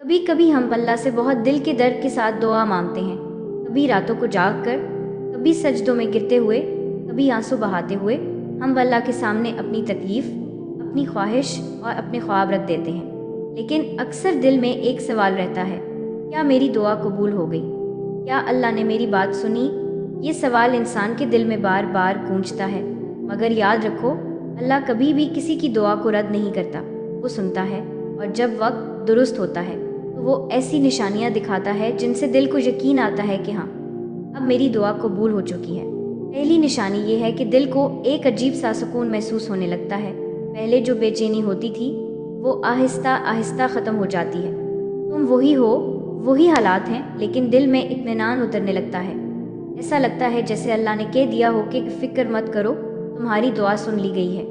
कभी कभी हम अल्लाह से बहुत दिल के दर्द के साथ दुआ मांगते हैं, कभी रातों को जाग कर, कभी सजदों में गिरते हुए, कभी आंसू बहाते हुए हम अल्लाह के सामने अपनी तकलीफ, अपनी ख्वाहिश और अपने ख्वाब रख देते हैं। लेकिन अक्सर दिल में एक सवाल रहता है, क्या मेरी दुआ कबूल हो गई? क्या अल्लाह ने मेरी बात सुनी? ये सवाल इंसान के दिल में बार बार गूंजता है। मगर याद रखो, अल्लाह कभी भी किसी की दुआ को रद्द नहीं करता। वो सुनता है और जब वक्त दुरुस्त होता है तो वो ऐसी निशानियां दिखाता है जिनसे दिल को यकीन आता है कि हाँ, अब मेरी दुआ कबूल हो चुकी है। पहली निशानी ये है कि दिल को एक अजीब सा सुकून महसूस होने लगता है। पहले जो बेचैनी होती थी वो आहिस्ता आहिस्ता ख़त्म हो जाती है। तुम वही हो, वही हालात हैं, लेकिन दिल में इत्मीनान उतरने लगता है। ऐसा लगता है जैसे अल्लाह ने कह दिया हो कि फ़िक्र मत करो, तुम्हारी दुआ सुन ली गई है।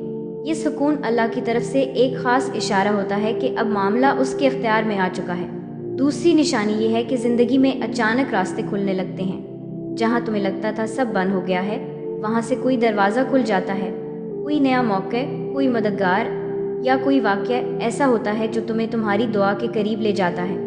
ये सुकून अल्लाह की तरफ से एक ख़ास इशारा होता है कि अब मामला उसके इख्तियार में आ चुका है। दूसरी निशानी ये है कि ज़िंदगी में अचानक रास्ते खुलने लगते हैं। जहाँ तुम्हें लगता था सब बंद हो गया है, वहाँ से कोई दरवाज़ा खुल जाता है। कोई नया मौका, कोई मददगार या कोई वाक़या ऐसा होता है जो तुम्हें तुम्हारी दुआ के करीब ले जाता है।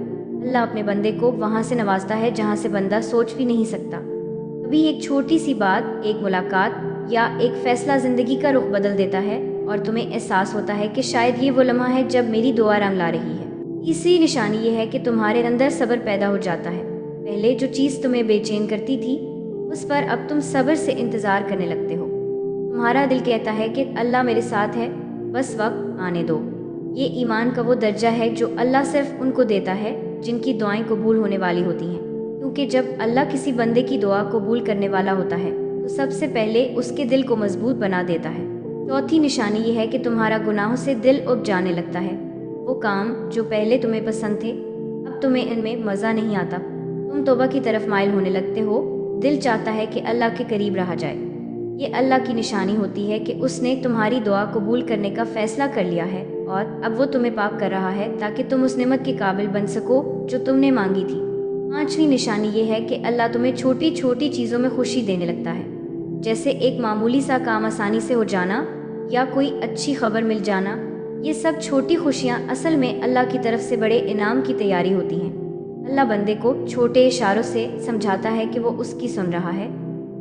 अल्लाह अपने बंदे को वहाँ से नवाजता है जहाँ से बंदा सोच भी नहीं सकता। कभी एक छोटी सी बात, एक मुलाकात या एक फ़ैसला ज़िंदगी का रुख बदल देता है और तुम्हें एहसास होता है कि शायद ये वो लम्हा है जब मेरी दुआ रंग ला रही है। तीसरी निशानी ये है कि तुम्हारे अंदर सब्र पैदा हो जाता है। पहले जो चीज़ तुम्हें बेचैन करती थी उस पर अब तुम सब्र से इंतज़ार करने लगते हो। तुम्हारा दिल कहता है कि अल्लाह मेरे साथ है, बस वक्त आने दो। ये ईमान का वो दर्जा है जो अल्लाह सिर्फ उनको देता है जिनकी दुआएं कबूल होने वाली होती हैं। क्योंकि जब अल्लाह किसी बंदे की दुआ कबूल करने वाला होता है तो सबसे पहले उसके दिल को मजबूत बना देता है। चौथी निशानी ये है कि तुम्हारा गुनाहों से दिल उब जाने लगता है। वो काम जो पहले तुम्हें पसंद थे अब तुम्हें इनमें मज़ा नहीं आता। तुम तौबा की तरफ माइल होने लगते हो। दिल चाहता है कि अल्लाह के करीब रहा जाए। ये अल्लाह की निशानी होती है कि उसने तुम्हारी दुआ कबूल करने का फैसला कर लिया है और अब वो तुम्हें पाक कर रहा है ताकि तुम उस नेमत के काबिल बन सको जो तुमने मांगी थी। पांचवी निशानी ये है कि अल्लाह तुम्हें छोटी छोटी चीज़ों में खुशी देने लगता है, जैसे एक मामूली सा काम आसानी से हो जाना या कोई अच्छी खबर मिल जाना। ये सब छोटी खुशियाँ असल में अल्लाह की तरफ से बड़े इनाम की तैयारी होती हैं। अल्लाह बंदे को छोटे इशारों से समझाता है कि वो उसकी सुन रहा है,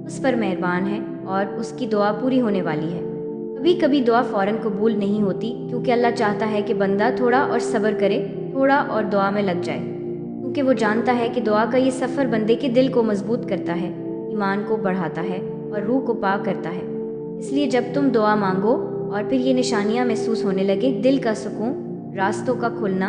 उस पर मेहरबान है और उसकी दुआ पूरी होने वाली है। कभी कभी दुआ फ़ौरन कबूल नहीं होती क्योंकि अल्लाह चाहता है कि बंदा थोड़ा और सब्र करे, थोड़ा और दुआ में लग जाए। क्योंकि वो जानता है कि दुआ का ये सफ़र बंदे के दिल को मजबूत करता है, ईमान को बढ़ाता है और रूह को पाक करता है। इसलिए जब तुम दुआ मांगो और फिर ये निशानियाँ महसूस होने लगे, दिल का सुकून, रास्तों का खुलना,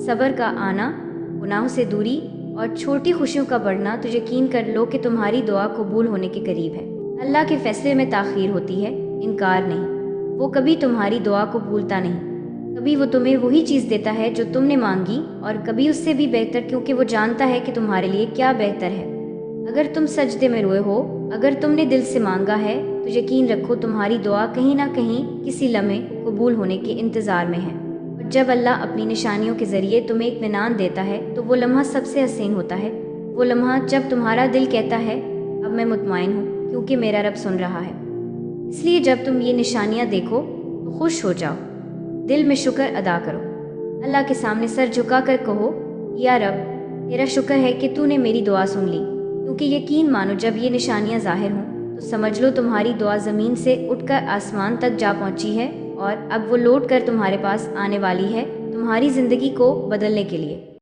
सब्र का आना, गुनाहों से दूरी और छोटी खुशियों का बढ़ना, तो यकीन कर लो कि तुम्हारी दुआ कबूल होने के करीब है। अल्लाह के फैसले में ताख़ीर होती है, इनकार नहीं। वो कभी तुम्हारी दुआ को भूलता नहीं। कभी वो तुम्हें वही चीज़ देता है जो तुमने मांगी और कभी उससे भी बेहतर, क्योंकि वो जानता है कि तुम्हारे लिए क्या बेहतर है। अगर तुम सजदे में रोए हो, अगर तुमने दिल से मांगा है, तो यकीन रखो तुम्हारी दुआ कहीं ना कहीं किसी लम्हे कबूल होने के इंतज़ार में है। और जब अल्लाह अपनी निशानियों के ज़रिए तुम्हें इत्मीनान देता है तो वो लम्हा सबसे हसीन होता है। वो लम्हा जब तुम्हारा दिल कहता है अब मैं मुतमईन हूँ क्योंकि मेरा रब सुन रहा है। इसलिए जब तुम ये निशानियाँ देखो तो खुश हो जाओ, दिल में शुक्र अदा करो। अल्लाह के सामने सर झुका कर कहो, या रब, तेरा शुक्र है कि तूने मेरी दुआ सुन ली। क्योंकि यकीन मानो जब ये निशानियाँ ज़ाहिर हों तो समझ लो तुम्हारी दुआ ज़मीन से उठकर आसमान तक जा पहुँची है और अब वो लौट कर तुम्हारे पास आने वाली है, तुम्हारी ज़िंदगी को बदलने के लिए।